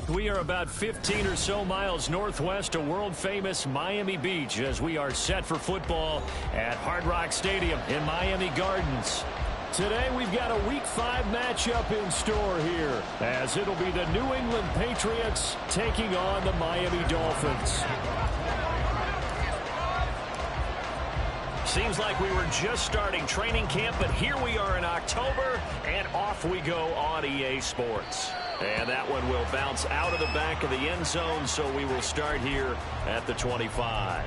We are about 15 or so miles northwest of world-famous Miami Beach as we are set for football at Hard Rock Stadium in Miami Gardens. Today we've got a Week 5 matchup in store here as it'll be the New England Patriots taking on the Miami Dolphins. Seems like we were just starting training camp, but here we are in October, and off we go on EA Sports. And that one will bounce out of the back of the end zone, so we will start here at the 25.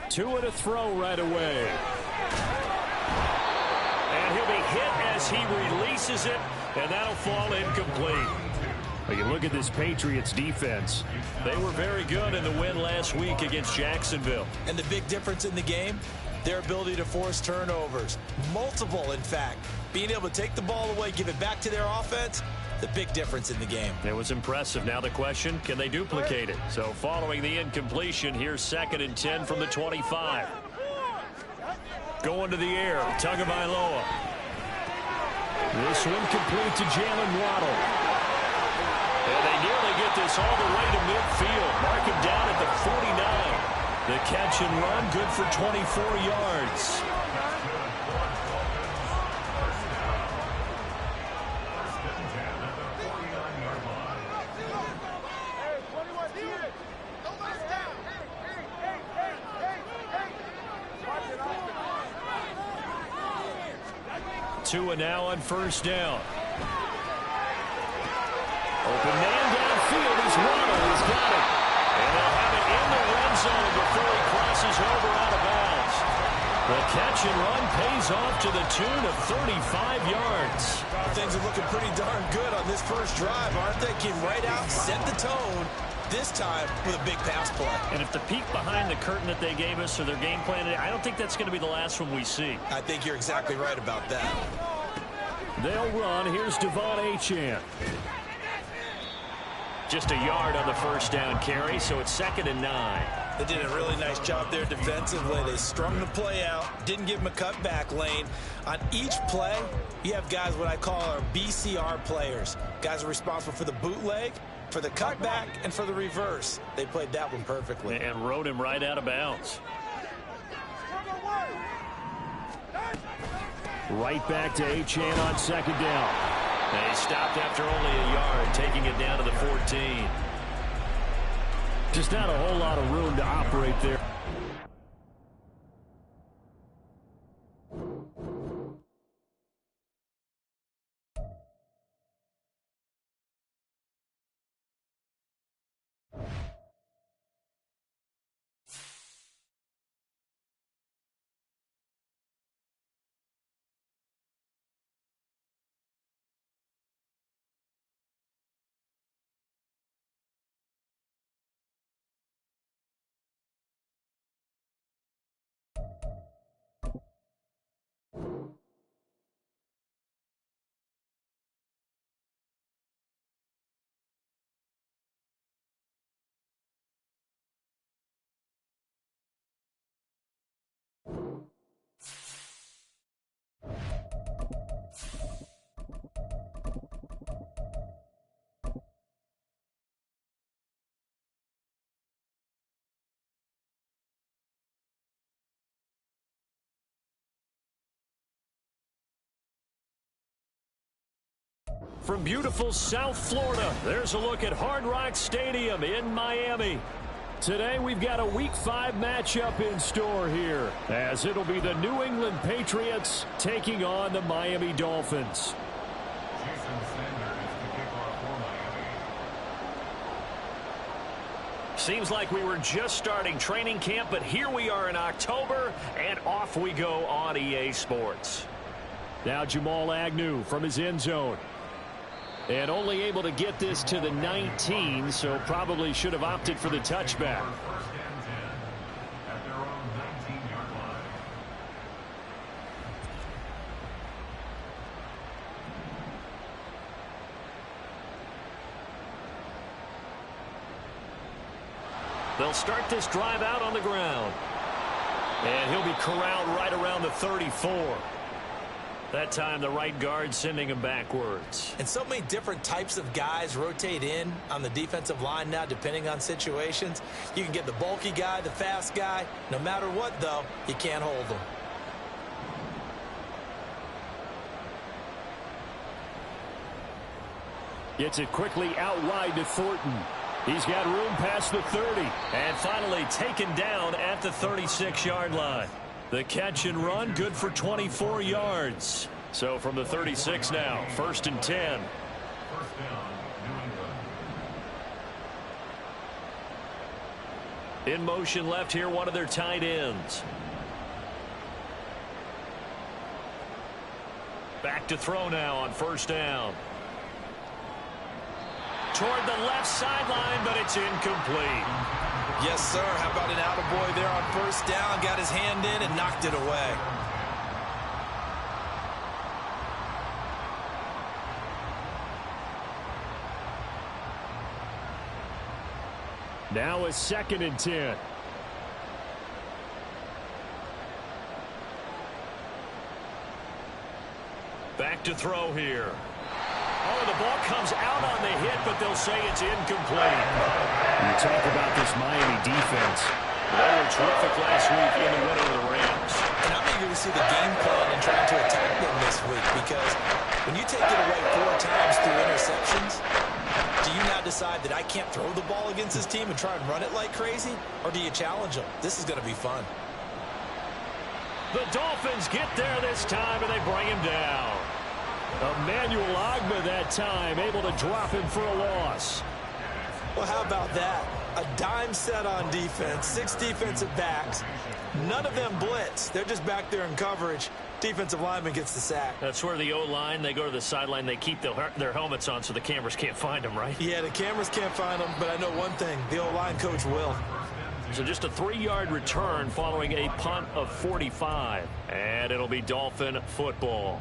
Tua to throw right away. And he'll be hit as he releases it, and that'll fall incomplete. Well, you look at this Patriots defense. They were very good in the win last week against Jacksonville. And the big difference in the game, their ability to force turnovers. Multiple, in fact. Being able to take the ball away, give it back to their offense, the big difference in the game. It was impressive. Now the question, can they duplicate it? So following the incompletion, here's 2nd and 10 from the 25. Going to the air, Tagovailoa. This one complete to Jalen Waddle. And they nearly get this all the way to midfield. Mark him down at the 49. The catch and run, good for 24 yards. Tua now on 1st down. Open man downfield is Waddle. He's got it. And they'll have it in the red zone before he crosses over out of bounds. The catch and run pays off to the tune of 35 yards. Things are looking pretty darn good on this first drive, aren't they? Came right out, set the tone, this time with a big pass play. And if the peek behind the curtain that they gave us or their game plan, I don't think that's going to be the last one we see. I think you're exactly right about that. They'll run. Here's Devon Achane. Just a yard on the 1st down carry, so it's 2nd and 9. They did a really nice job there defensively. They strung the play out, didn't give them a cutback lane. On each play, you have guys what I call our BCR players. Guys are responsible for the bootleg, for the cutback, and for the reverse. They played that one perfectly. And rode him right out of bounds. Right back to Achane on 2nd down. They stopped after only a yard, taking it down to the 14. Just not a whole lot of room to operate there. From beautiful South Florida, there's a look at Hard Rock Stadium in Miami. Today we've got a Week 5 matchup in store here, as it'll be the New England Patriots taking on the Miami Dolphins. Seems like we were just starting training camp, but here we are in October, and off we go on EA Sports. Now Jamal Agnew from his end zone. And only able to get this to the 19, so probably should have opted for the touchback. They'll start this drive out on the ground. And he'll be corralled right around the 34. That time the right guard sending him backwards. And so many different types of guys rotate in on the defensive line now depending on situations. You can get the bulky guy, the fast guy. No matter what, though, you can't hold them. Gets it quickly out wide to Thornton. He's got room past the 30. And finally taken down at the 36-yard line. The catch and run good for 24 yards. So from the 36 now, 1st and 10. In motion left here, one of their tight ends. Back to throw now on 1st down. Toward the left sideline, but it's incomplete. Yes, sir. How about an attaboy there on 1st down? Got his hand in and knocked it away. Now a 2nd and 10. Back to throw here. Oh, the ball comes out on the hit, but they'll say it's incomplete. You talk about this Miami defense. They were terrific last week in the win over the Rams. And I'm eager to see the game plan and trying to attack them this week because when you take it away 4 times through interceptions, do you now decide that I can't throw the ball against this team and try and run it like crazy? Or do you challenge them? This is going to be fun. The Dolphins get there this time, and they bring him down. Emmanuel Ogbah that time, able to drop him for a loss. Well, how about that? A dime set on defense, 6 defensive backs. None of them blitz. They're just back there in coverage. Defensive lineman gets the sack. That's where the O-line, they go to the sideline, they keep their helmets on so the cameras can't find them, right? Yeah, the cameras can't find them, but I know one thing. The O-line coach will. So just a 3-yard return following a punt of 45. And it'll be Dolphin football.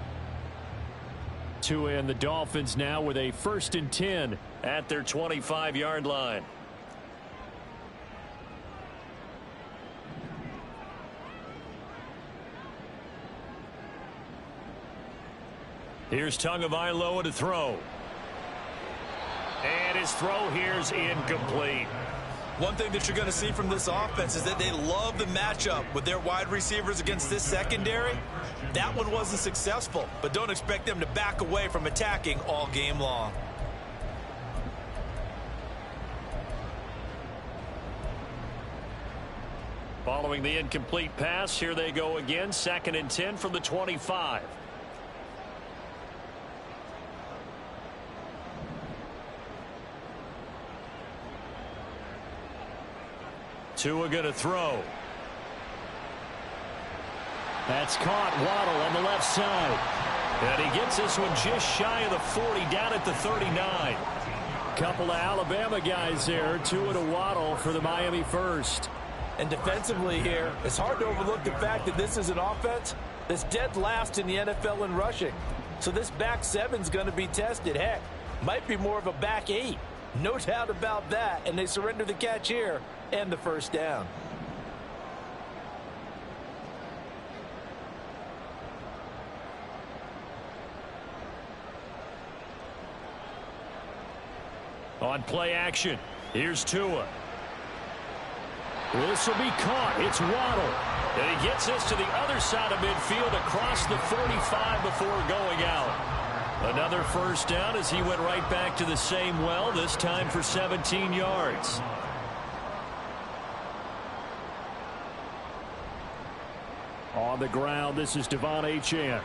To end the Dolphins now with a 1st and 10 at their 25-yard line. Here's Tagovailoa to throw. And his throw here's incomplete. One thing that you're going to see from this offense is that they love the matchup with their wide receivers against this secondary. That one wasn't successful, but don't expect them to back away from attacking all game long. Following the incomplete pass, here they go again. 2nd and 10 from the 25. Tua going to throw. That's caught. Waddle on the left side. And he gets this one just shy of the 40, down at the 39. Couple of Alabama guys there. Tua to Waddle for the Miami first. And defensively here, it's hard to overlook the fact that this is an offense that's dead last in the NFL in rushing. So this back 7's going to be tested. Heck, might be more of a back 8. No doubt about that. And they surrender the catch here and the 1st down. On play action, here's Tua. This will be caught. It's Waddle. And he gets this to the other side of midfield across the 45 before going out. Another 1st down as he went right back to the same well, this time for 17 yards. On the ground, this is Devon Achane.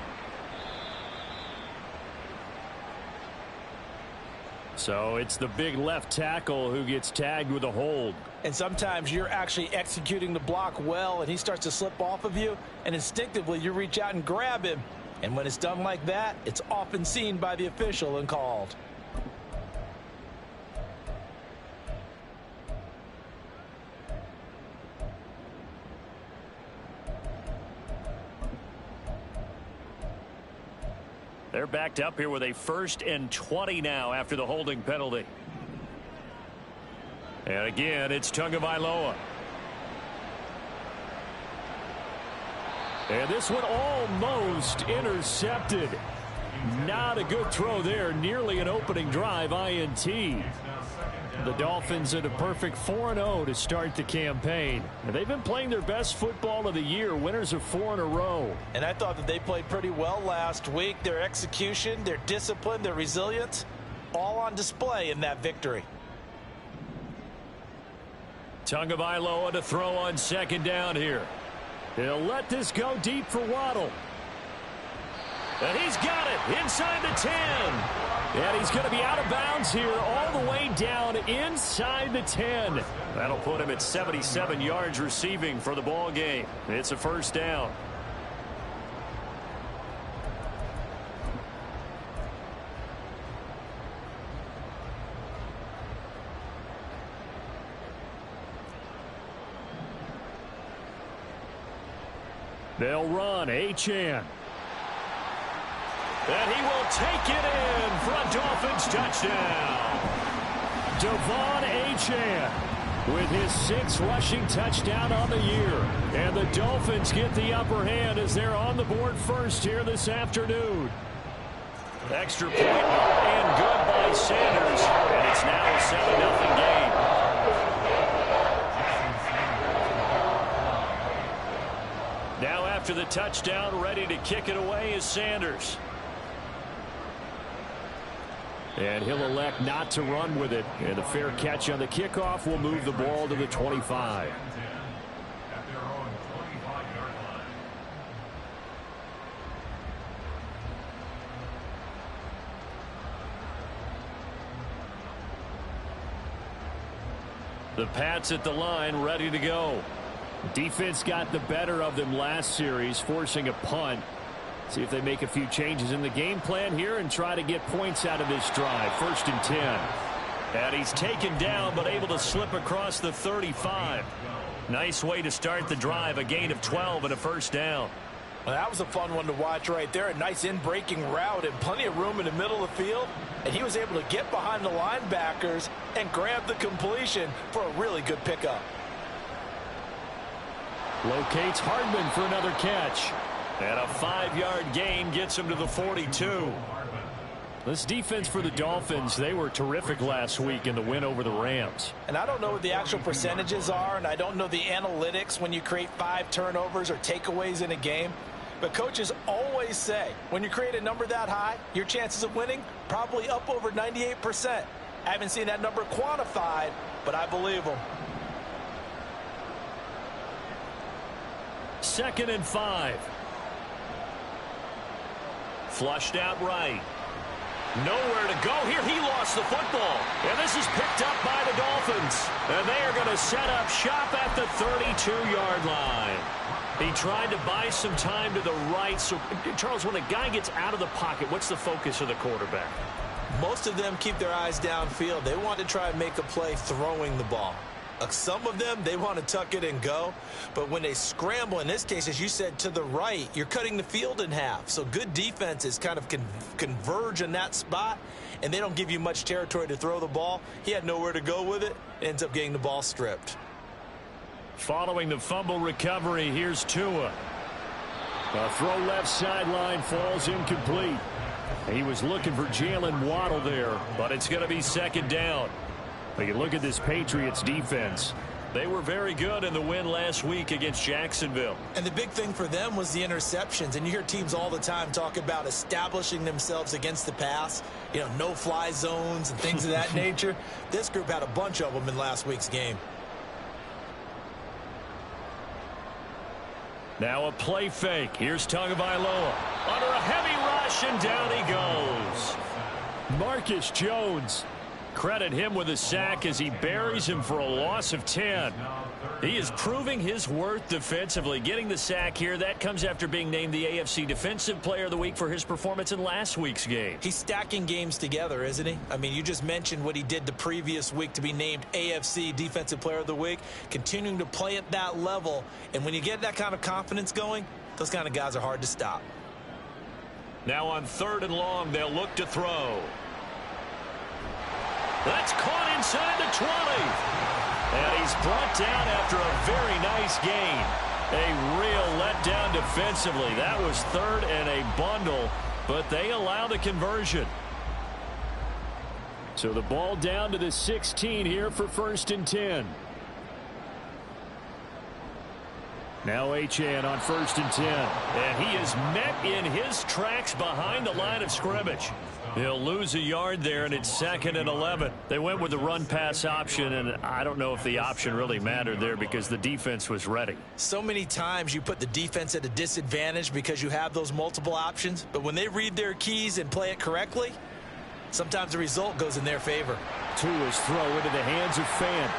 So it's the big left tackle who gets tagged with a hold. And sometimes you're actually executing the block well, and he starts to slip off of you, and instinctively you reach out and grab him, And when it's done like that, it's often seen by the official and called. They're backed up here with a 1st and 20 now after the holding penalty. And again, it's Tagovailoa. And this one almost intercepted. Not a good throw there. Nearly an opening drive, INT. The Dolphins at a perfect 4-0 to start the campaign. And they've been playing their best football of the year. Winners of 4 in a row. And I thought that they played pretty well last week. Their execution, their discipline, their resilience, all on display in that victory. Tagovailoa to throw on 2nd down here. He'll let this go deep for Waddle. And he's got it inside the 10. And he's going to be out of bounds here all the way down inside the 10. That'll put him at 77 yards receiving for the ball game. It's a 1st down. They'll run. Achane. And he will take it in for a Dolphins touchdown. Devon Achane with his 6th rushing touchdown on the year. And the Dolphins get the upper hand as they're on the board first here this afternoon. Extra point and good by Sanders. And it's now a 7-0 game. Now after the touchdown, ready to kick it away is Sanders. And he'll elect not to run with it. And the fair catch on the kickoff will move the ball to the 25. The Pats at the line, ready to go. Defense got the better of them last series, forcing a punt. See if they make a few changes in the game plan here and try to get points out of this drive. 1st and 10. And he's taken down but able to slip across the 35. Nice way to start the drive. A gain of 12 and a 1st down. Well, that was a fun one to watch right there. A nice in-breaking route and plenty of room in the middle of the field. And he was able to get behind the linebackers and grab the completion for a really good pickup. Locates Hardman for another catch. And a 5-yard gain gets him to the 42. This defense for the Dolphins, they were terrific last week in the win over the Rams. And I don't know what the actual percentages are, and I don't know the analytics when you create 5 turnovers or takeaways in a game. But coaches always say, when you create a number that high, your chances of winning probably up over 98%. I haven't seen that number quantified, but I believe them. 2nd and 5. Flushed out right. Nowhere to go here. He lost the football. And this is picked up by the Dolphins. And they are going to set up shop at the 32-yard line. He tried to buy some time to the right. So, Charles, when a guy gets out of the pocket, what's the focus of the quarterback? Most of them keep their eyes downfield. They want to try and make a play throwing the ball. Some of them, they want to tuck it and go. But when they scramble, in this case, as you said, to the right, you're cutting the field in half. So good defenses kind of converge in that spot, and they don't give you much territory to throw the ball. He had nowhere to go with it. Ends up getting the ball stripped. Following the fumble recovery, here's Tua. A throw left sideline falls incomplete. He was looking for Jalen Waddle there, but it's going to be 2nd down. But you look at this Patriots defense. They were very good in the win last week against Jacksonville. And the big thing for them was the interceptions. And you hear teams all the time talk about establishing themselves against the pass. You know, no-fly zones and things of that nature. This group had a bunch of them in last week's game. Now a play fake. Here's Tagovailoa. Under a heavy rush, and down he goes. Marcus Jones Credit him with a sack as he buries him for a loss of 10. He is proving his worth defensively. Getting the sack here, that comes after being named the AFC Defensive Player of the Week for his performance in last week's game. He's stacking games together, isn't he? I mean, you just mentioned what he did the previous week to be named AFC Defensive Player of the Week, continuing to play at that level. And when you get that kind of confidence going, those kind of guys are hard to stop. Now on 3rd and long, they'll look to throw. That's caught inside the 20. And he's brought down after a very nice gain. A real letdown defensively. That was 3rd and a bundle, but they allow the conversion. So the ball down to the 16 here for 1st and 10. Now Achane on 1st and 10. And he is met in his tracks behind the line of scrimmage. He'll lose a yard there, and it's 2nd and 11. They went with the run-pass option, and I don't know if the option really mattered there because the defense was ready. So many times you put the defense at a disadvantage because you have those multiple options, but when they read their keys and play it correctly, sometimes the result goes in their favor. Tua's throw into the hands of Fan.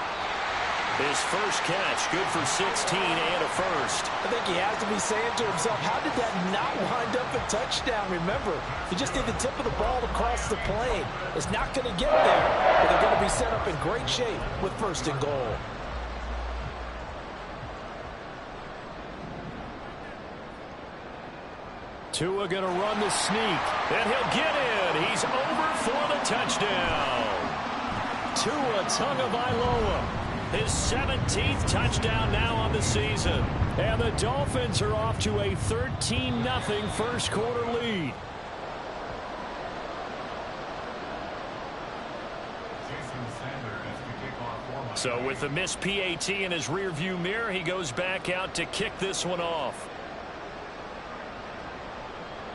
His first catch, good for 16 and a first. I think he has to be saying to himself, how did that not wind up a touchdown? Remember, he just did the tip of the ball across the plane. It's not going to get there, but they're going to be set up in great shape with 1st and goal. Tua going to run the sneak, and he'll get in. He's over for the touchdown. Tua Tagovailoa. His 17th touchdown now on the season. And the Dolphins are off to a 13-0 first quarter lead. So with the missed PAT in his rearview mirror, he goes back out to kick this one off.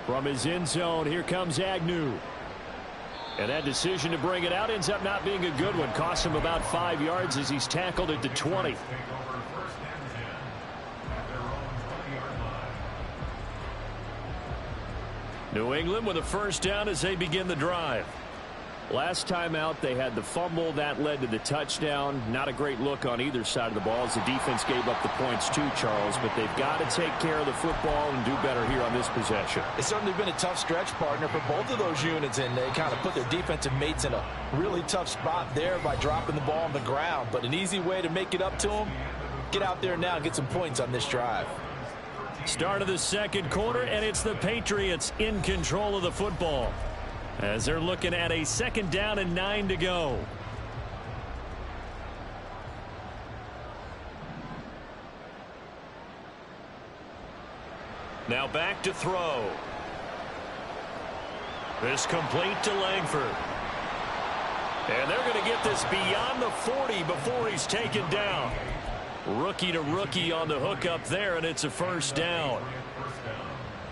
From his end zone, here comes Agnew. And that decision to bring it out ends up not being a good one. Costs him about 5 yards as he's tackled at the 20. New England with a first down as they begin the drive. Last time out, they had the fumble. That led to the touchdown. Not a great look on either side of the ball as the defense gave up the points too, Charles. But they've got to take care of the football and do better here on this possession. It's certainly been a tough stretch, partner, for both of those units, and they kind of put their defensive mates in a really tough spot there by dropping the ball on the ground. But an easy way to make it up to them, get out there now and get some points on this drive. Start of the 2nd quarter, and it's the Patriots in control of the football, as they're looking at a 2nd down and 9 to go. Now back to throw. This complete to Langford. And they're going to get this beyond the 40 before he's taken down. Rookie to rookie on the hook up there, and it's a first down.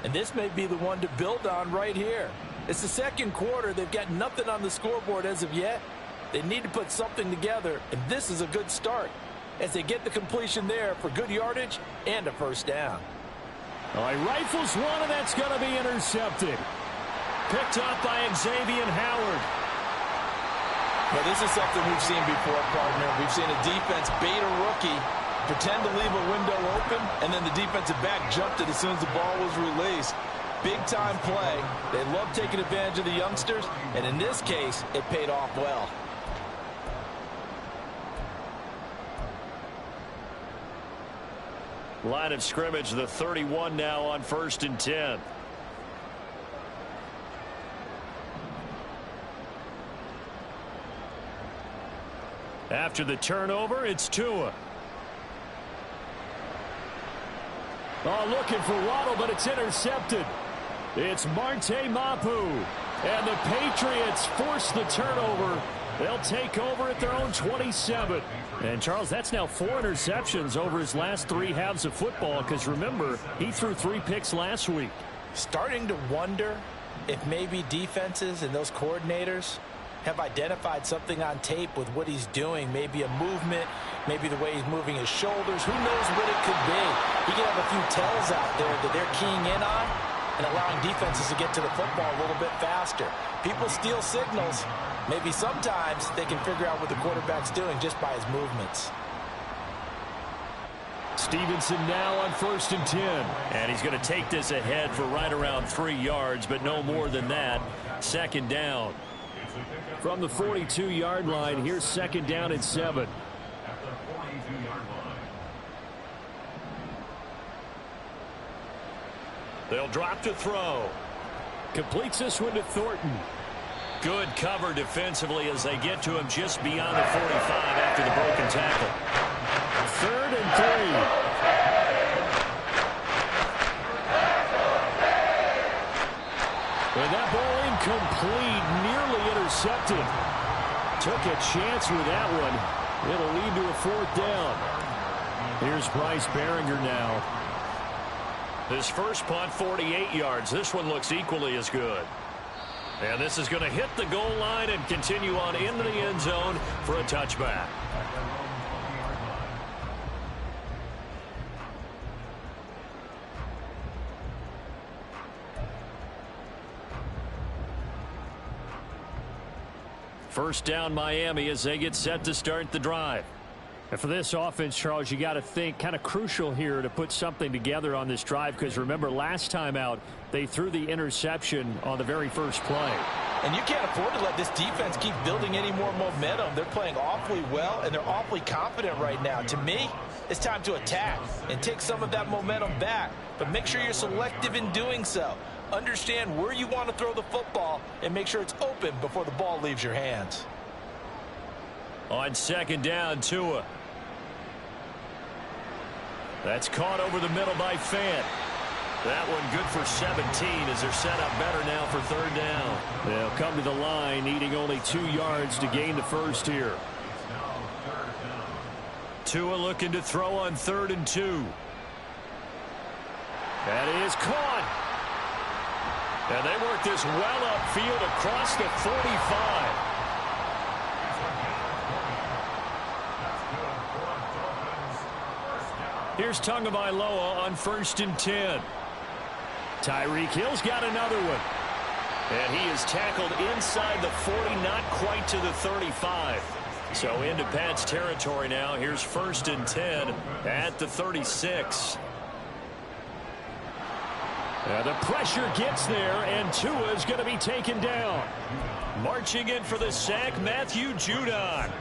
And this may be the one to build on right here. It's the 2nd quarter. They've got nothing on the scoreboard as of yet. They need to put something together, and this is a good start as they get the completion there for good yardage and a first down. All right, rifles one, and that's going to be intercepted. Picked up by Xavier Howard. Now, this is something we've seen before, partner. We've seen a defense bait a rookie, pretend to leave a window open, and then the defensive back jumped it as soon as the ball was released. Big-time play. They love taking advantage of the youngsters, and in this case, it paid off well. Line of scrimmage, the 31 now on 1st and 10. After the turnover, it's Tua. Oh, looking for Waddle, but it's intercepted. It's Marte Mapu. And the Patriots force the turnover. They'll take over at their own 27. And, Charles, that's now 4 interceptions over his last 3 halves of football, because, remember, he threw 3 picks last week. Starting to wonder if maybe defenses and those coordinators have identified something on tape with what he's doing. Maybe a movement, maybe the way he's moving his shoulders. Who knows what it could be? He could have a few tells out there that they're keying in on and allowing defenses to get to the football a little bit faster. People steal signals. Maybe sometimes they can figure out what the quarterback's doing just by his movements. Stevenson now on 1st and 10. And he's going to take this ahead for right around 3 yards, but no more than that. 2nd down. From the 42-yard line, here's 2nd down and 7. They'll drop to throw. Completes this one to Thornton. Good cover defensively as they get to him just beyond the 45 after the broken tackle. 3rd and 3. And that ball incomplete, nearly intercepted. Took a chance with that one. It'll lead to a 4th down. Here's Bryce Behringer now. His first punt, 48 yards. This one looks equally as good. And this is going to hit the goal line and continue on into the end zone for a touchback. First down Miami as they get set to start the drive. And for this offense, Charles, you got to think kind of crucial here to put something together on this drive, because remember last time out they threw the interception on the very first play. And you can't afford to let this defense keep building any more momentum. They're playing awfully well, and they're awfully confident right now. To me, it's time to attack and take some of that momentum back. But make sure you're selective in doing so. Understand where you want to throw the football and make sure it's open before the ball leaves your hands. On 2nd down, Tua. That's caught over the middle by Fant. That one good for 17 as they're set up better now for 3rd down. They'll come to the line needing only 2 yards to gain the first here. Tua looking to throw on 3rd and 2. That is caught. And they work this well upfield across the 45. Here's Tagovailoa on 1st and 10. Tyreek Hill's got another one. And he is tackled inside the 40, not quite to the 35. So into Pat's territory now. Here's 1st and 10 at the 36. The pressure gets there, and Tua is going to be taken down. Marching in for the sack, Matthew Judon.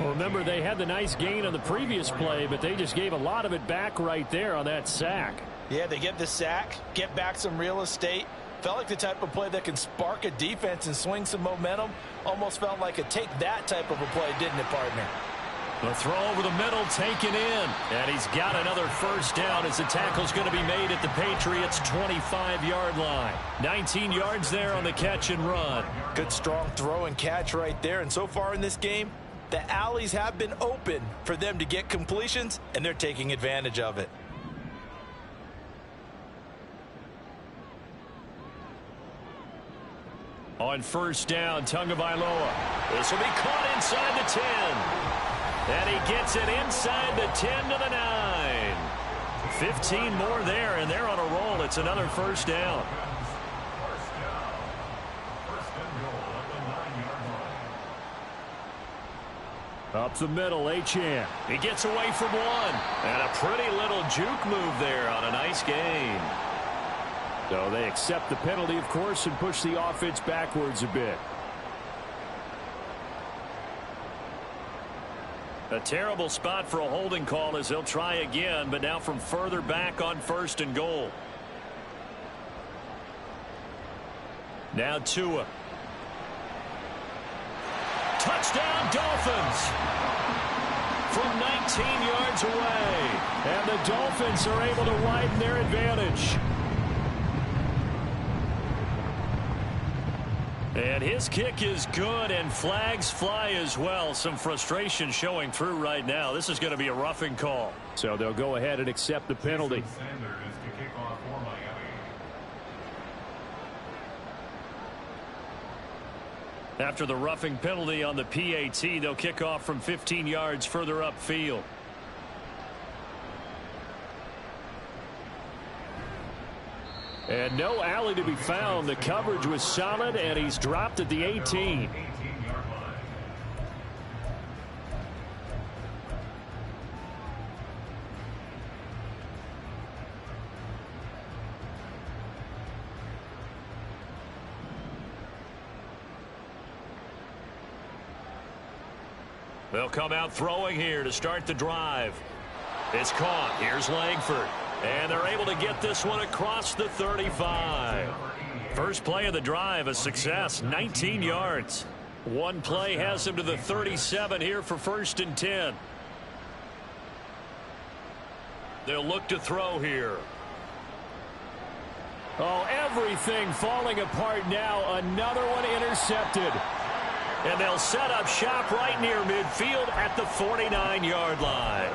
Well, remember, they had the nice gain on the previous play, but they just gave a lot of it back right there on that sack. Yeah, they get the sack, get back some real estate. Felt like the type of play that can spark a defense and swing some momentum. Almost felt like a take that type of a play, didn't it, partner? The throw over the middle taken in. And he's got another first down as the tackle's going to be made at the Patriots' 25-yard line. 19 yards there on the catch and run. Good strong throw and catch right there. And so far in this game, the alleys have been open for them to get completions, and they're taking advantage of it. On 1st down, Tagovailoa. This will be caught inside the 10. And he gets it inside the 10 to the 9. 15 more there, and they're on a roll. It's another first down. Up the middle, Achane. He gets away from one. And a pretty little juke move there on a nice gain. So they accept the penalty, of course, and push the offense backwards a bit. A terrible spot for a holding call as they'll try again, but now from further back on 1st and goal. Now Tua. Touchdown, Dolphins! From 19 yards away. And the Dolphins are able to widen their advantage. And his kick is good, and flags fly as well. Some frustration showing through right now. This is going to be a roughing call. So they'll go ahead and accept the penalty. After the roughing penalty on the PAT, they'll kick off from 15 yards further upfield. And no alley to be found. The coverage was solid, and he's dropped at the 18. They'll come out throwing here to start the drive. It's caught. Here's Langford. And they're able to get this one across the 35. First play of the drive, a success, 19 yards. One play has him to the 37 here for 1st and 10. They'll look to throw here. Oh, everything falling apart now. Another one intercepted. And they'll set up shop right near midfield at the 49-yard line.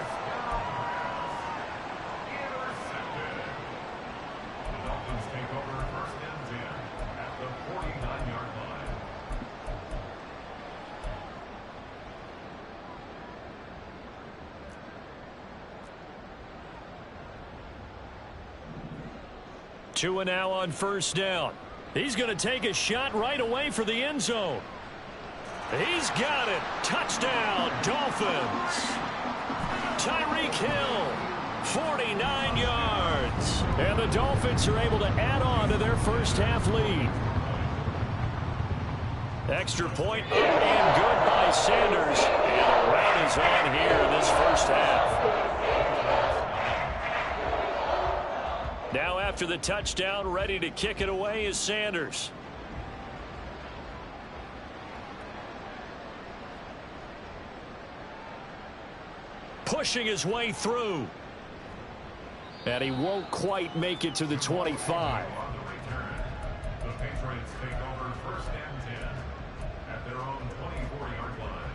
Two and now on 1st down. He's going to take a shot right away for the end zone. He's got it. Touchdown, Dolphins. Tyreek Hill, 49 yards. And the Dolphins are able to add on to their first half lead. Extra point up and good by Sanders. And a run is on here in this first half. Now after the touchdown, ready to kick it away is Sanders. Pushing his way through. And he won't quite make it to the 25. The Patriots take over 1st and 10 at their own 24-yard line.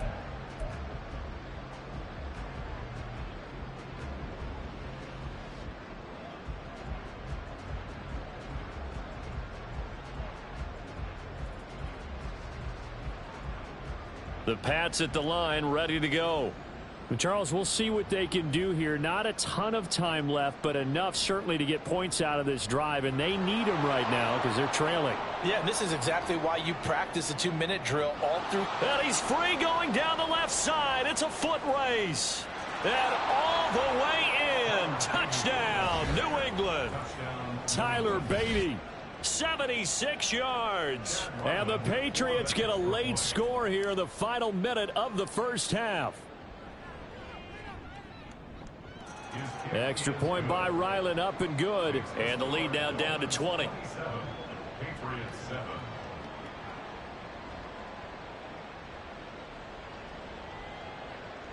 The Pats at the line, ready to go. Charles, we'll see what they can do here. Not a ton of time left, but enough certainly to get points out of this drive, and they need them right now because they're trailing. Yeah, and this is exactly why you practice a 2-minute drill all through. And he's free going down the left side. It's a foot race. And all the way in. Touchdown, New England. Tyler Beatty. 76 yards. And the Patriots get a late score here in the final minute of the first half. Extra point by Ryland, up and good. And the lead now down to 20. Patriots 7.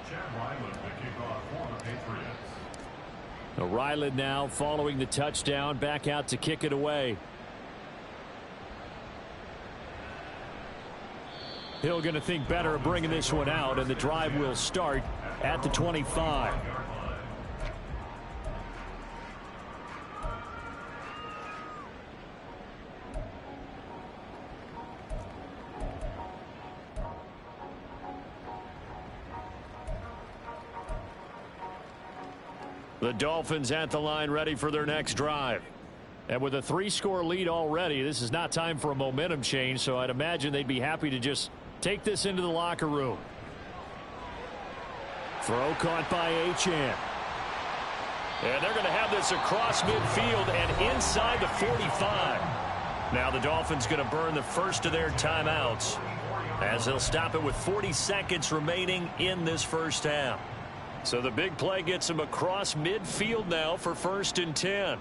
Chad Ryland to kick off for the Patriots. Ryland now following the touchdown, back out to kick it away. Hill going to think better of bringing this one out, and the drive will start at the 25. The Dolphins at the line, ready for their next drive. And with a 3-score lead already, this is not time for a momentum change, so I'd imagine they'd be happy to just take this into the locker room. Throw caught by Achane. And they're going to have this across midfield and inside the 45. Now the Dolphins going to burn the first of their timeouts as they'll stop it with 40 seconds remaining in this first half. So the big play gets him across midfield now for 1st and 10.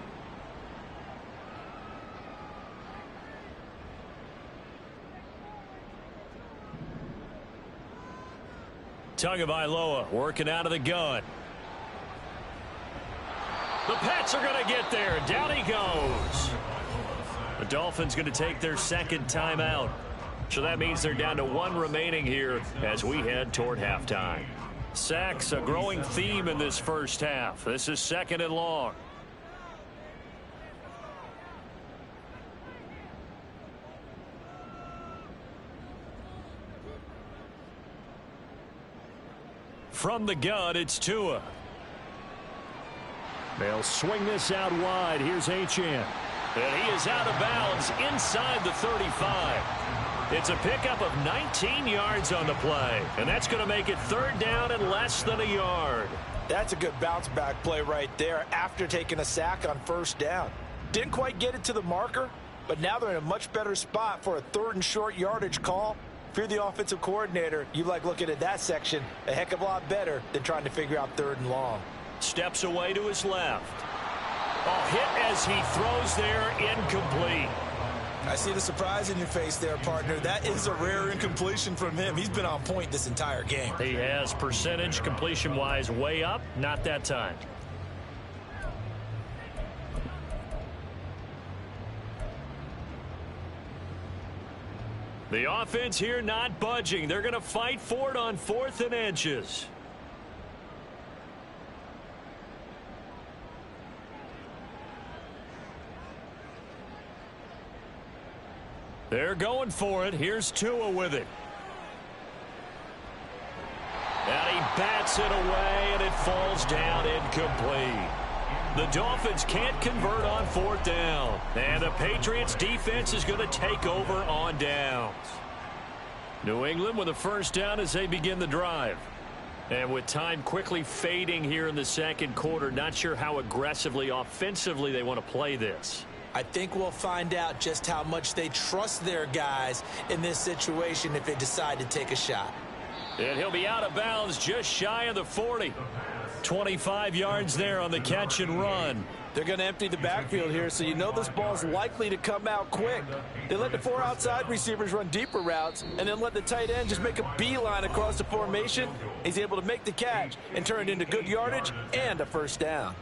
Tagovailoa working out of the gun. The Pats are going to get there. Down he goes. The Dolphins going to take their second timeout. So that means they're down to 1 remaining here as we head toward halftime. Sacks, a growing theme in this first half. This is 2nd and long. From the gun, it's Tua. They'll swing this out wide. Here's Achane. And he is out of bounds inside the 35. It's a pickup of 19 yards on the play. And that's going to make it 3rd down and less than a yard. That's a good bounce back play right there after taking a sack on 1st down. Didn't quite get it to the marker, but now they're in a much better spot for a 3rd and short yardage call. If you're the offensive coordinator, you like looking at that section a heck of a lot better than trying to figure out 3rd and long. Steps away to his left. Oh, hit as he throws there, incomplete. I see the surprise in your face there, partner. That is a rare incompletion from him. He's been on point this entire game. He has percentage completion-wise way up, not that time. The offense here not budging. They're going to fight for it on 4th and inches. They're going for it. Here's Tua with it. And he bats it away, and it falls down incomplete. The Dolphins can't convert on 4th down. And the Patriots defense is going to take over on downs. New England with a 1st down as they begin the drive. And with time quickly fading here in the 2nd quarter, not sure how aggressively, offensively they want to play this. I think we'll find out just how much they trust their guys in this situation if they decide to take a shot. And he'll be out of bounds just shy of the 40. 25 yards there on the catch and run. They're going to empty the backfield here, so you know this ball's likely to come out quick. They let the 4 outside receivers run deeper routes and then let the tight end just make a beeline across the formation. He's able to make the catch and turn it into good yardage and a 1st down.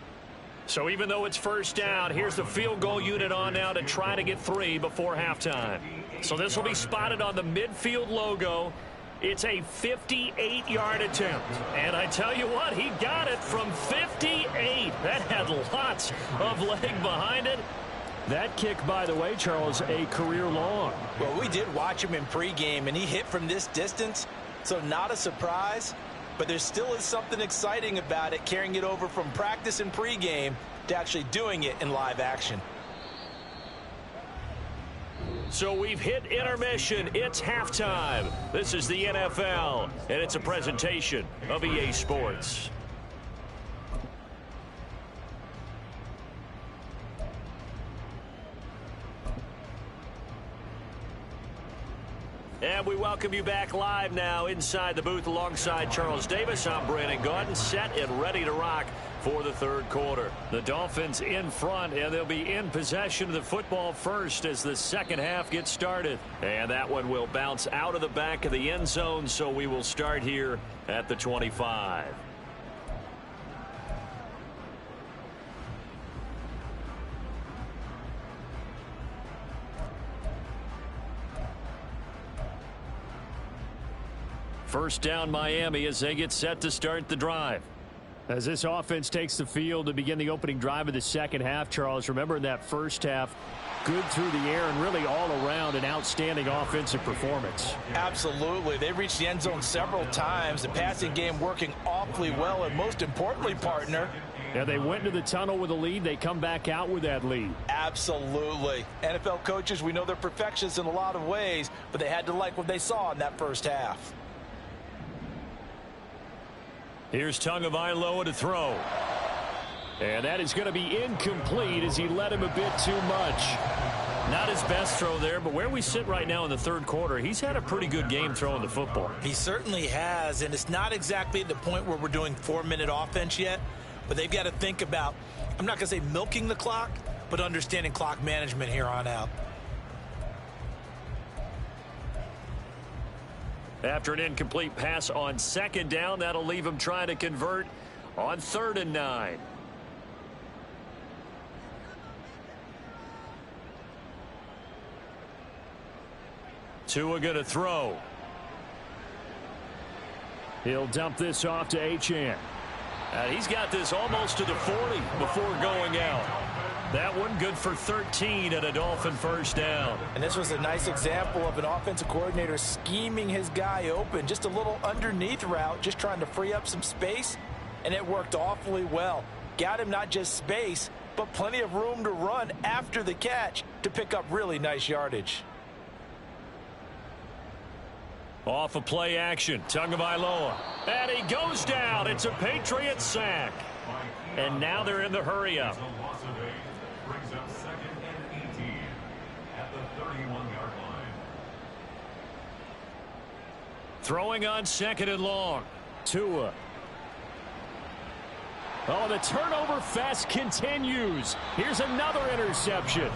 So even though it's 1st down, here's the field goal unit on now to try to get 3 before halftime. So this will be spotted on the midfield logo. It's a 58-yard attempt. And I tell you what, he got it from 58. That had lots of leg behind it. That kick, by the way, Charles, a career long. Well, we did watch him in pregame, and he hit from this distance, so not a surprise. But there still is something exciting about it, carrying it over from practice and pregame to actually doing it in live action. So we've hit intermission. It's halftime. This is the NFL, and it's a presentation of EA Sports. And we welcome you back live now inside the booth alongside Charles Davis. I'm Brandon Gaudin, set and ready to rock for the 3rd quarter. The Dolphins in front, and they'll be in possession of the football first as the 2nd half gets started. And that one will bounce out of the back of the end zone, so we will start here at the 25. First down Miami as they get set to start the drive. As this offense takes the field to begin the opening drive of the 2nd half, Charles, remember in that 1st half, good through the air and really all around an outstanding offensive performance. Absolutely. They reached the end zone several times. The passing game working awfully well, and most importantly, partner, yeah, they went into the tunnel with a lead. They come back out with that lead. Absolutely. NFL coaches, we know they're perfectionists in a lot of ways, but they had to like what they saw in that 1st half. Here's Tagovailoa to throw. And that is going to be incomplete as he led him a bit too much. Not his best throw there, but where we sit right now in the 3rd quarter, he's had a pretty good game throwing the football. He certainly has, and it's not exactly at the point where we're doing 4-minute offense yet, but they've got to think about, I'm not going to say milking the clock, but understanding clock management here on out. After an incomplete pass on 2nd down, that'll leave him trying to convert on 3rd and 9. Tua going to throw. He'll dump this off to Achane. He's got this almost to the 40 before going out. That one good for 13 and a Dolphin 1st down. And this was a nice example of an offensive coordinator scheming his guy open. Just a little underneath route, just trying to free up some space, and it worked awfully well. Got him not just space, but plenty of room to run after the catch to pick up really nice yardage. Off of play action, Tagovailoa. And he goes down. It's a Patriot sack. And now they're in the hurry-up. Brings up 2nd and 18 at the 31-yard line. Throwing on 2nd and long. Tua. Oh, the turnover fest continues. Here's another interception.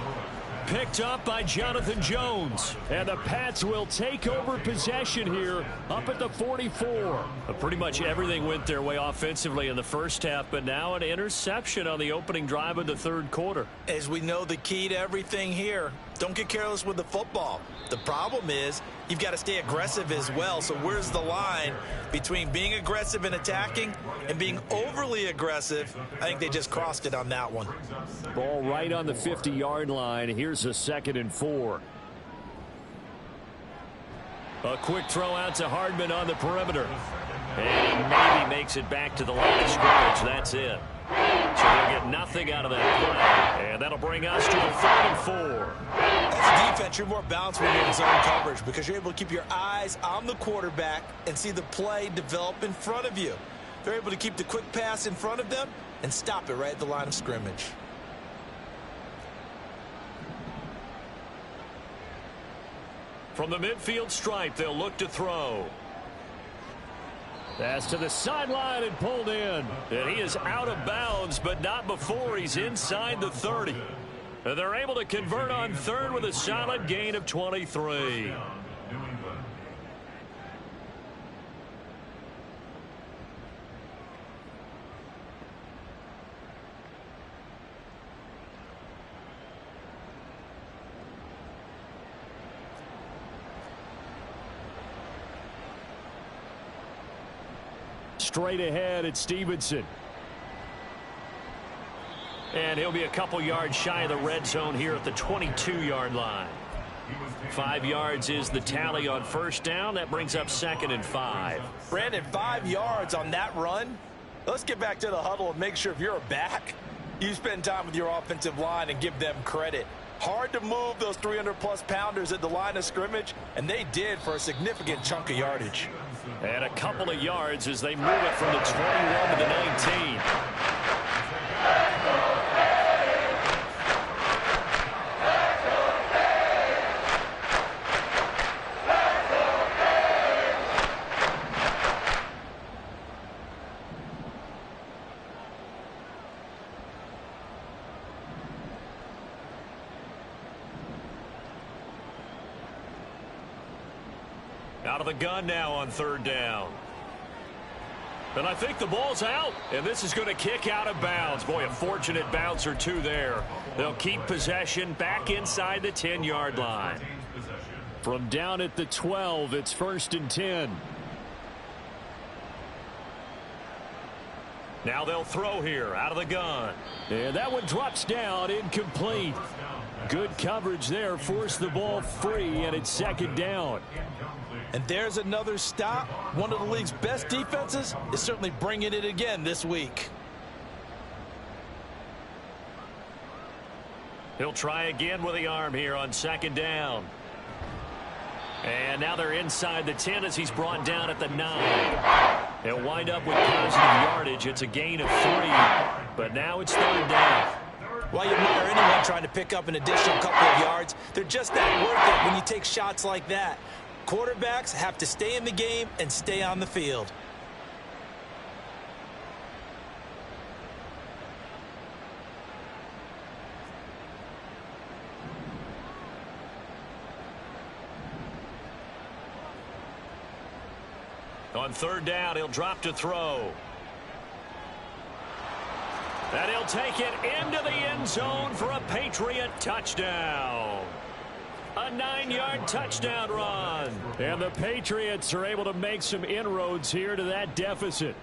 Picked up by Jonathan Jones. And the Pats will take over possession here up at the 44. Pretty much everything went their way offensively in the first half, but now an interception on the opening drive of the third quarter. As we know, the key to everything here, don't get careless with the football. The problem is you've got to stay aggressive as well. So where's the line between being aggressive and attacking and being overly aggressive? I think they just crossed it on that one. Ball right on the 50-yard line. Here's a 2nd and 4. A quick throw out to Hardman on the perimeter. And maybe makes it back to the line of scrimmage. That's it. So they'll get nothing out of that play. And that'll bring us to the 3rd and 4. As a defense, you're more balanced when you're in zone coverage because you're able to keep your eyes on the quarterback and see the play develop in front of you. They're able to keep the quick pass in front of them and stop it right at the line of scrimmage. From the midfield stripe, they'll look to throw. Pass to the sideline and pulled in. And he is out of bounds, but not before he's inside the 30. And they're able to convert on 3rd with a solid gain of 23. Straight ahead at Stevenson. And he'll be a couple yards shy of the red zone here at the 22-yard line. 5 yards is the tally on first down. That brings up 2nd and 5. Brandon, 5 yards on that run. Let's get back to the huddle and make sure if you're a back, you spend time with your offensive line and give them credit. Hard to move those 300-plus pounders at the line of scrimmage, and they did for a significant chunk of yardage. And a couple of yards as they move it from the 21 to the 19. Out of the gun now on 3rd down. And I think the ball's out. And this is going to kick out of bounds. Boy, a fortunate bounce or two there. They'll keep possession back inside the 10-yard line. From down at the 12, it's 1st and 10. Now they'll throw here out of the gun. And that one drops down, incomplete. Good coverage there, forced the ball free, and it's 2nd down. And there's another stop. One of the league's best defenses is certainly bringing it again this week. He'll try again with the arm here on 2nd down. And now they're inside the 10 as he's brought down at the 9. They'll wind up with positive yardage. It's a gain of 3. But now it's 3rd down. While you admire anyone trying to pick up an additional couple of yards, they're just not worth it when you take shots like that. Quarterbacks have to stay in the game and stay on the field. On 3rd down, he'll drop to throw. And he'll take it into the end zone for a Patriot touchdown. A 9-yard touchdown run. And the Patriots are able to make some inroads here to that deficit.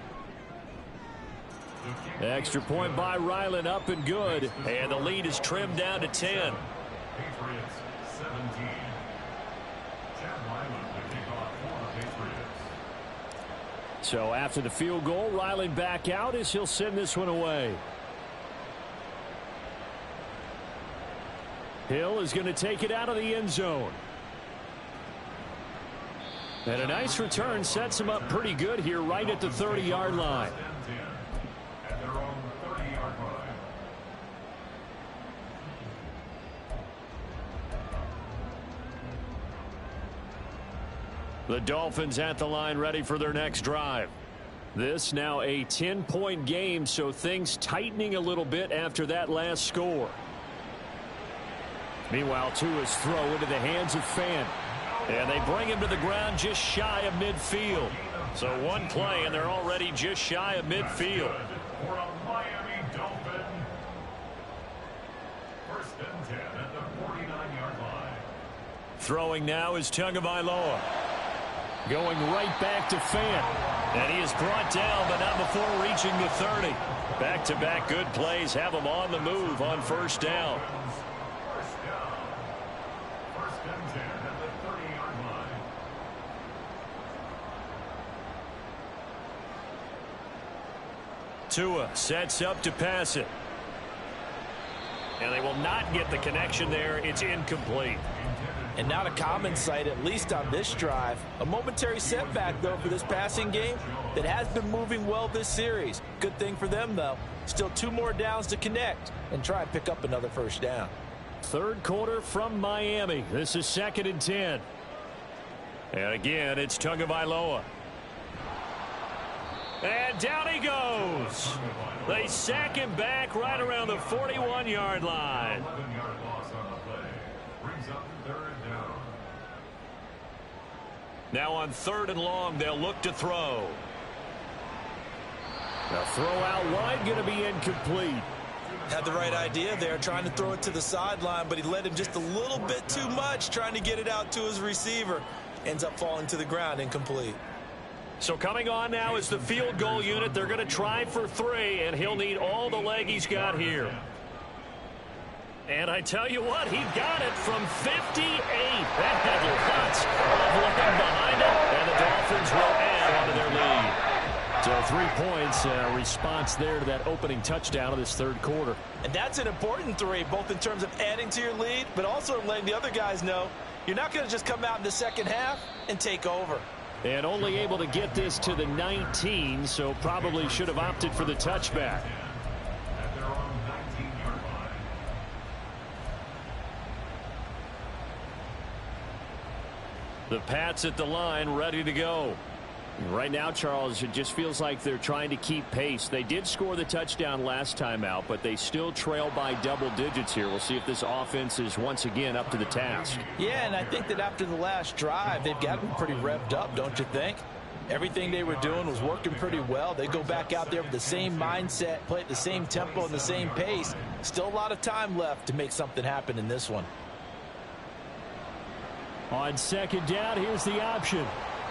Extra point by Ryland, up and good. And the lead is trimmed down to 10. Patriots 17. Chad Ryland to kick off for the Patriots. So after the field goal, Ryland back out as he'll send this one away. Hill is going to take it out of the end zone. And a nice return sets him up pretty good here right at the 30-yard line. At their own 30-yard line. The Dolphins at the line ready for their next drive. This now a 10-point game, so things tightening a little bit after that last score. Meanwhile, Tua's throw into the hands of Fan. And they bring him to the ground just shy of midfield. So one play, and they're already just shy of midfield. For a Miami Dolphin. First and 10 at the 49-yard line. Throwing now is Tagovailoa. Going right back to Fan. And he is brought down, but not before reaching the 30. Back-to-back good plays have him on the move on first down. First down. First and 10 at the 30-yard line. Tua sets up to pass it. And they will not get the connection there. It's incomplete. And not a common sight, at least on this drive. A momentary setback, though, for this passing game that has been moving well this series. Good thing for them, though. Still 2 more downs to connect and try and pick up another first down. Third quarter from Miami. This is 2nd and 10. And again, it's Tagovailoa. And down he goes. They sack him back right around the 41-yard line. 11-yard loss on the play. Brings up third down. Now on 3rd and long, they'll look to throw. The throw out wide going to be incomplete. Had the right idea there, trying to throw it to the sideline, but he led him just a little bit too much, trying to get it out to his receiver. Ends up falling to the ground, incomplete. So coming on now is the field goal unit. They're going to try for 3, and he'll need all the leg he's got here. And I tell you what, he got it from 58. That had lots of leg behind it, and the Dolphins will add onto their lead. So 3 points, response there to that opening touchdown of this third quarter. And that's an important 3, both in terms of adding to your lead, but also letting the other guys know you're not going to just come out in the second half and take over. And only able to get this to the 19, so probably should have opted for the touchback. At their own 19-yard line. The Pats at the line, ready to go. Right now, Charles, it just feels like they're trying to keep pace. They did score the touchdown last time out, but they still trail by double digits here. We'll see if this offense is once again up to the task. Yeah, and I think that after the last drive, they've got them pretty revved up, don't you think? Everything they were doing was working pretty well. They go back out there with the same mindset, play at the same tempo and the same pace. Still a lot of time left to make something happen in this one. On 2nd down, here's the option.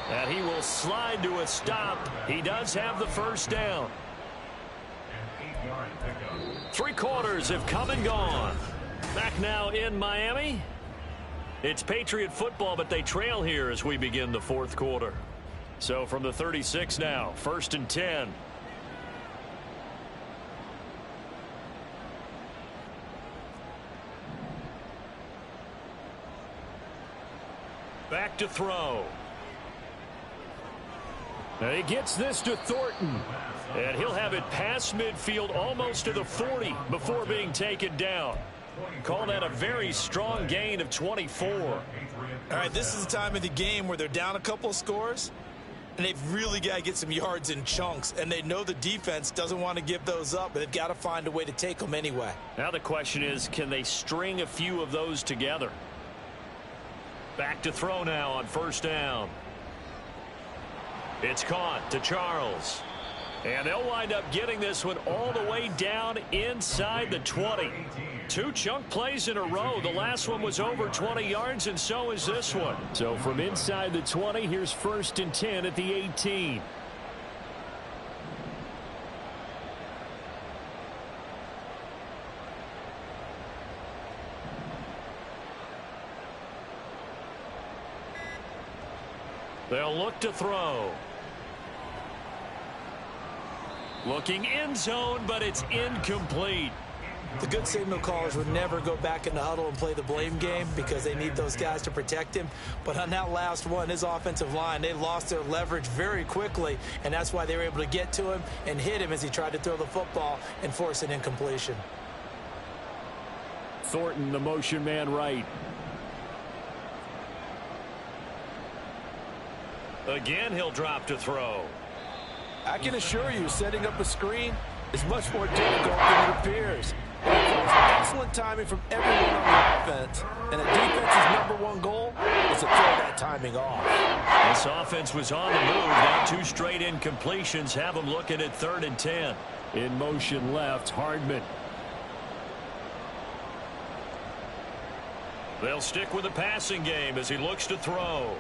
And he will slide to a stop. He does have the first down. An 8-yard pickup. 3 quarters have come and gone. Back now in Miami. It's Patriot football, but they trail here as we begin the 4th quarter. So from the 36 now, 1st and 10. Back to throw. And he gets this to Thornton. And he'll have it past midfield almost to the 40 before being taken down. Call that a very strong gain of 24. All right, this is the time of the game where they're down a couple of scores, and they've really got to get some yards in chunks, and they know the defense doesn't want to give those up, but they've got to find a way to take them anyway. Now the question is, can they string a few of those together? Back to throw now on 1st down. It's caught to Charles. And they'll wind up getting this one all the way down inside the 20. 2 chunk plays in a row. The last one was over 20 yards, and so is this one. So from inside the 20, here's 1st and 10 at the 18. They'll look to throw. Looking end zone, but it's incomplete. The good signal callers would never go back in the huddle and play the blame game because they need those guys to protect him. But on that last one, his offensive line, they lost their leverage very quickly, and that's why they were able to get to him and hit him as he tried to throw the football and force an incompletion. Thornton, the motion man right. Again, he'll drop to throw. I can assure you, setting up a screen is much more difficult than it appears. It requires excellent timing from everyone on the offense, and the defense's #1 goal is to throw that timing off. This offense was on the move. Now 2 straight incompletions have them looking at 3rd and 10. In motion left, Hardman. They'll stick with the passing game as he looks to throw.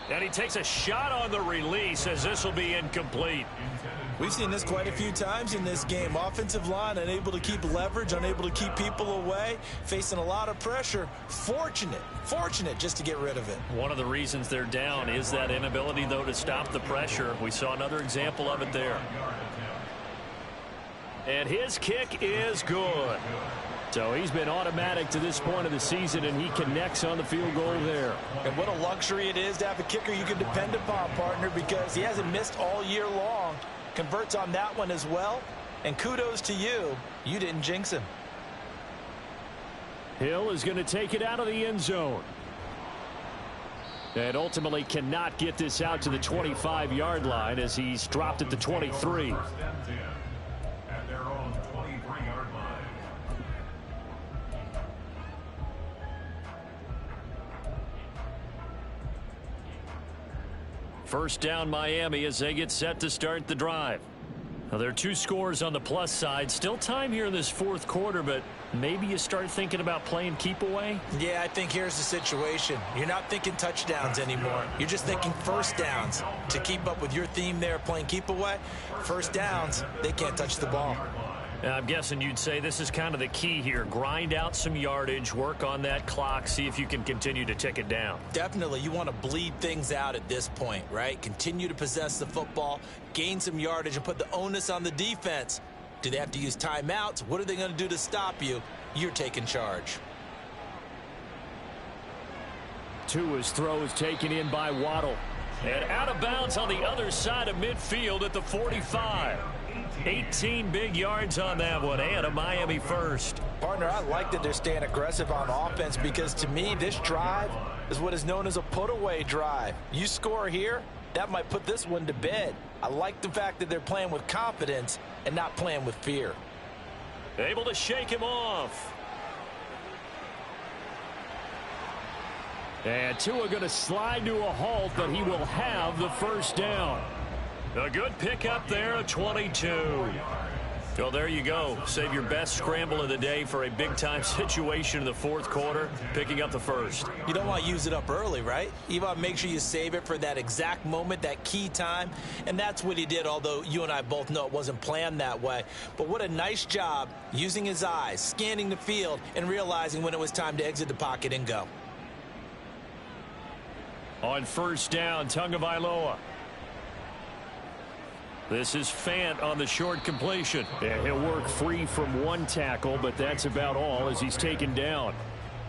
And he takes a shot on the release as this will be incomplete. We've seen this quite a few times in this game. Offensive line unable to keep leverage, unable to keep people away, facing a lot of pressure. Fortunate just to get rid of it. One of the reasons they're down is that inability, though, to stop the pressure. We saw another example of it there. And his kick is good. So he's been automatic to this point of the season, and he connects on the field goal there. And what a luxury it is to have a kicker you can depend upon, partner, because he hasn't missed all year long. Converts on that one as well. And kudos to you. You didn't jinx him. Hill is going to take it out of the end zone. And ultimately cannot get this out to the 25-yard line as he's dropped at the 23. At their own 23-yard line. First down Miami as they get set to start the drive. Now, there are 2 scores on the plus side. Still time here in this 4th quarter, but maybe you start thinking about playing keep away? Yeah, I think here's the situation. You're not thinking touchdowns anymore. You're just thinking first downs. To keep up with your theme there, playing keep away, first downs, they can't touch the ball. I'm guessing you'd say this is kind of the key here. Grind out some yardage, work on that clock, see if you can continue to tick it down. Definitely, you want to bleed things out at this point, right? Continue to possess the football, gain some yardage, and put the onus on the defense. Do they have to use timeouts? What are they going to do to stop you? You're taking charge. Tua's throw is taken in by Waddle. And out of bounds on the other side of midfield at the 45. 18 big yards on that one, and a Miami first. Partner, I like that they're staying aggressive on offense because to me, this drive is what is known as a put-away drive. You score here, that might put this one to bed. I like the fact that they're playing with confidence and not playing with fear. Able to shake him off. And Tua going to slide to a halt, but he will have the first down. A good pickup there at 22. Well, there you go. Save your best scramble of the day for a big-time situation in the 4th quarter, picking up the first. You don't want to use it up early, right? You want to make sure you save it for that exact moment, that key time. And that's what he did, although you and I both know it wasn't planned that way. But what a nice job using his eyes, scanning the field, and realizing when it was time to exit the pocket and go. On first down, Tagovailoa. This is Fant on the short completion. Yeah, he'll work free from 1 tackle, but that's about all as he's taken down.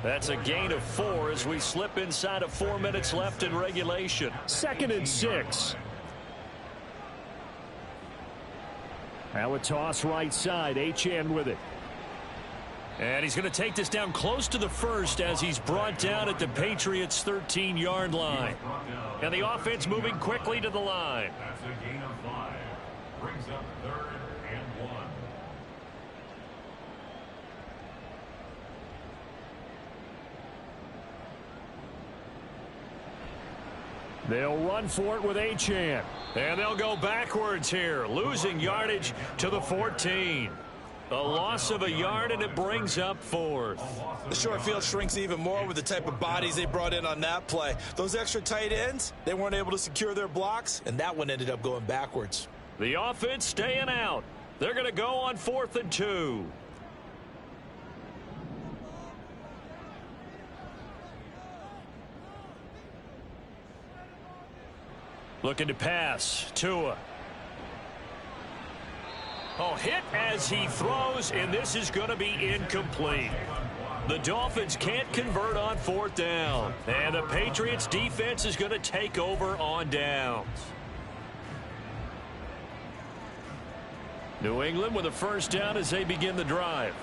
That's a gain of 4 as we slip inside of 4 minutes left in regulation. 2nd and 6. Now a toss right side. Achane with it. And he's going to take this down close to the first as he's brought down at the Patriots' 13-yard line. And the offense moving quickly to the line. That's a gain of 5. Brings up 3rd and 1. They'll run for it with Achane. And they'll go backwards here, losing yardage to the 14. A loss of a yard, and it brings up 4th. The short field shrinks even more with the type of bodies they brought in on that play. Those extra tight ends, they weren't able to secure their blocks, and that one ended up going backwards. The offense staying out. They're going to go on 4th and 2. Looking to pass. Tua. Oh, hit as he throws, and this is going to be incomplete. The Dolphins can't convert on 4th down. And the Patriots defense is going to take over on downs. New England with a first down as they begin the drive.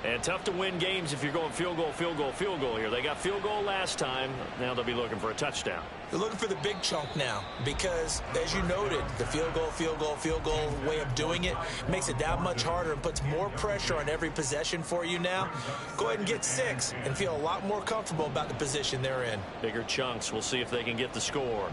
And tough to win games if you're going field goal, field goal, field goal here. They got field goal last time. Now they'll be looking for a touchdown. They're looking for the big chunk now because, as you noted, the field goal, field goal, field goal way of doing it makes it that much harder and puts more pressure on every possession for you now. Go ahead and get 6 and feel a lot more comfortable about the position they're in. Bigger chunks. We'll see if they can get the score.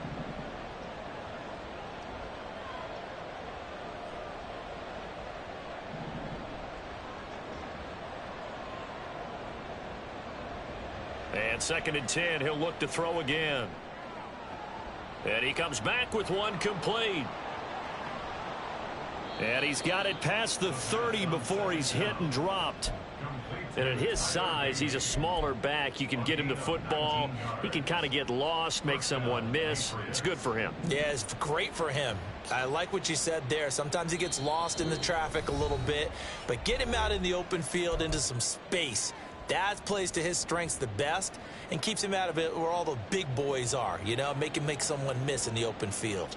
And 2nd and 10, he'll look to throw again. And he comes back with one complete. And he's got it past the 30 before he's hit and dropped. And at his size, he's a smaller back. You can get him to football. He can kind of get lost, make someone miss. It's good for him. Yeah, it's great for him. I like what you said there. Sometimes he gets lost in the traffic a little bit, but get him out in the open field into some space. That plays to his strengths the best and keeps him out of it where all the big boys are, you know, make him make someone miss in the open field.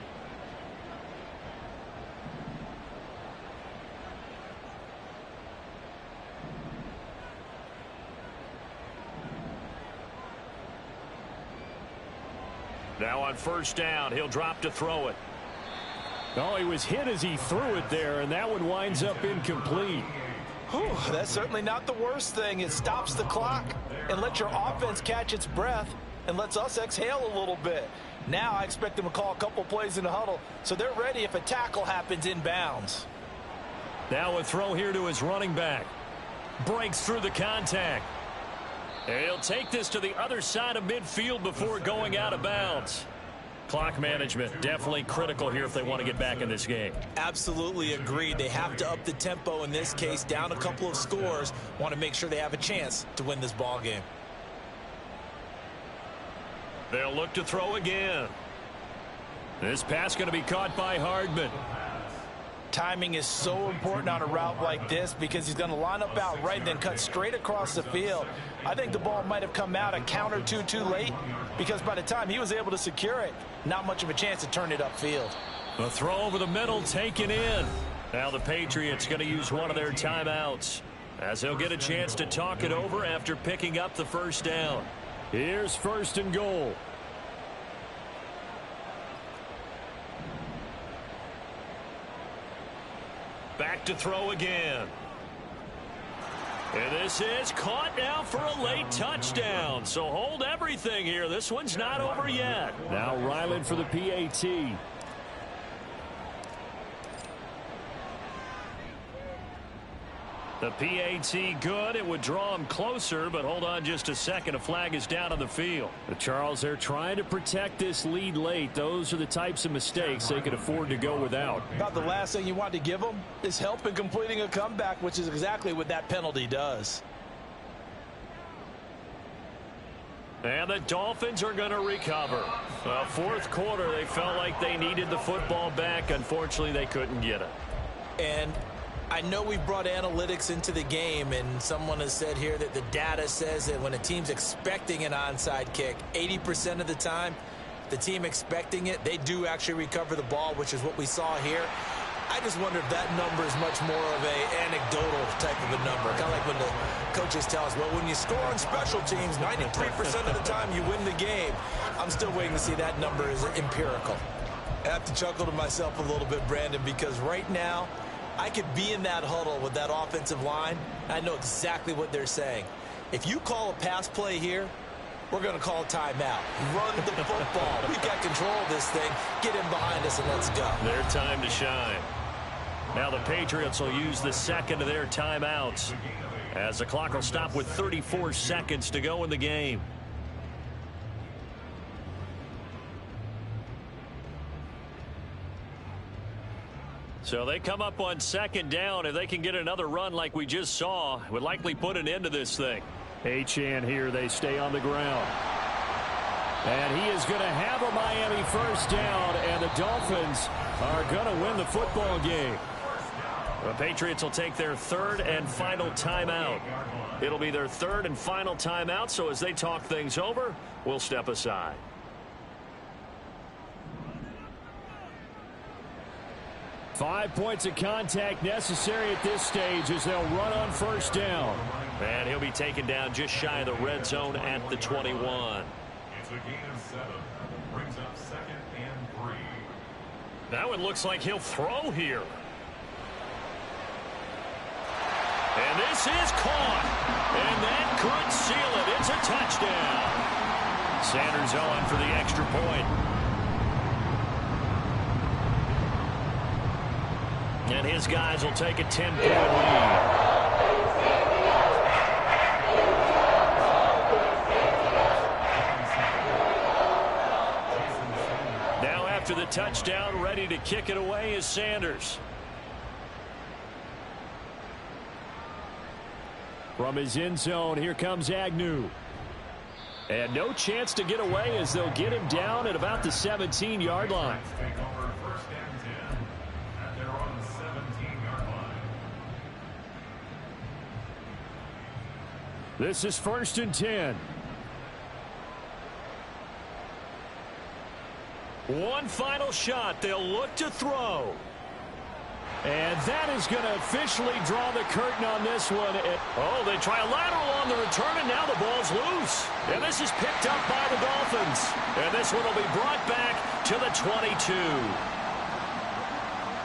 Now on 1st down, he'll drop to throw it. Oh, he was hit as he threw it there, and that one winds up incomplete. Whew, that's certainly not the worst thing. It stops the clock and lets your offense catch its breath and lets us exhale a little bit. Now I expect them to call a couple plays in the huddle so they're ready if a tackle happens inbounds. Now a throw here to his running back. Breaks through the contact. And he'll take this to the other side of midfield before going out of bounds. Clock management definitely critical here if they want to get back in this game. Absolutely agreed. They have to up the tempo in this case, down a couple of scores. Want to make sure they have a chance to win this ball game. They'll look to throw again. This pass going to be caught by Hardman. Timing is so important on a route like this because he's going to line up out right and then cut straight across the field. I think the ball might have come out a count or two too late because by the time he was able to secure it, not much of a chance to turn it upfield. A throw over the middle taken in. Now the Patriots going to use one of their timeouts as he'll get a chance to talk it over after picking up the 1st down. Here's 1st and goal. Back to throw again. And this is caught now for a late touchdown. So hold everything here. This one's not over yet. Now Ryland for the PAT. The PAT good. It would draw him closer, but hold on just a second. A flag is down on the field. Charles, they're trying to protect this lead late. Those are the types of mistakes they could afford to go without. About the last thing you want to give them is help in completing a comeback, which is exactly what that penalty does. And the Dolphins are going to recover. 4th quarter, they felt like they needed the football back. Unfortunately, they couldn't get it. And I know we brought analytics into the game, and someone has said here that the data says that when a team's expecting an onside kick, 80% of the time, the team expecting it, they do actually recover the ball, which is what we saw here. I just wonder if that number is much more of a anecdotal type of a number. Kind of like when the coaches tell us, well, when you score on special teams, 93% of the time you win the game. I'm still waiting to see that number is empirical. I have to chuckle to myself a little bit, Brandon, because right now, I could be in that huddle with that offensive line. I know exactly what they're saying. If you call a pass play here, we're going to call a timeout. Run the football. We've got control of this thing. Get him behind us and let's go. Their time to shine. Now the Patriots will use the 2nd of their timeouts as the clock will stop with 34 seconds to go in the game. So they come up on 2nd down. If they can get another run like we just saw, would likely put an end to this thing. Achane here. They stay on the ground. And he is going to have a Miami 1st down, and the Dolphins are going to win the football game. The Patriots will take their 3rd and final timeout. It'll be their 3rd and final timeout, so as they talk things over, we'll step aside. Five points of contact necessary at this stage as they'll run on 1st down. And he'll be taken down just shy of the red zone at the 21. It's a gain of 7. Brings up 2nd and 3. That one looks like he'll throw here. And this is caught. And that could seal it. It's a touchdown. Sanders on for the extra point. And his guys will take a 10-point lead. Now after the touchdown, ready to kick it away is Sanders. From his end zone, here comes Agnew. And no chance to get away as they'll get him down at about the 17-yard line. Take over 1st and 10 at their own 17-yard line. This is 1st and 10. One final shot. They'll look to throw. And that is going to officially draw the curtain on this one. Oh, they try a lateral on the return, and now the ball's loose. And this is picked up by the Dolphins. And this one will be brought back to the 22.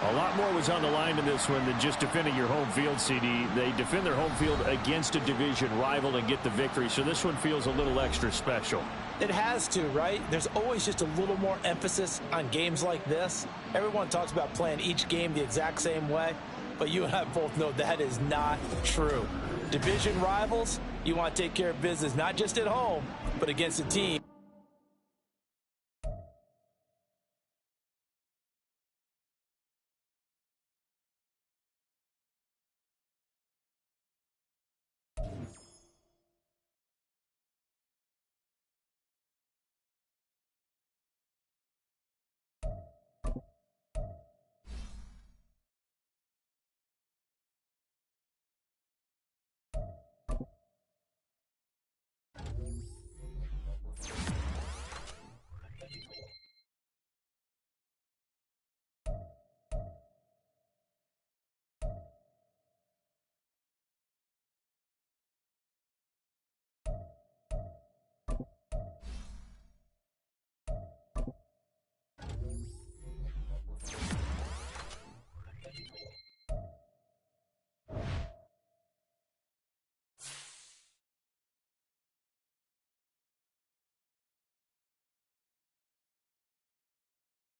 A lot more was on the line in this one than just defending your home field, CD. They defend their home field against a division rival and get the victory. So this one feels a little extra special. It has to, right? There's always just a little more emphasis on games like this. Everyone talks about playing each game the exact same way, but you and I both know that is not true. Division rivals, you want to take care of business, not just at home, but against a team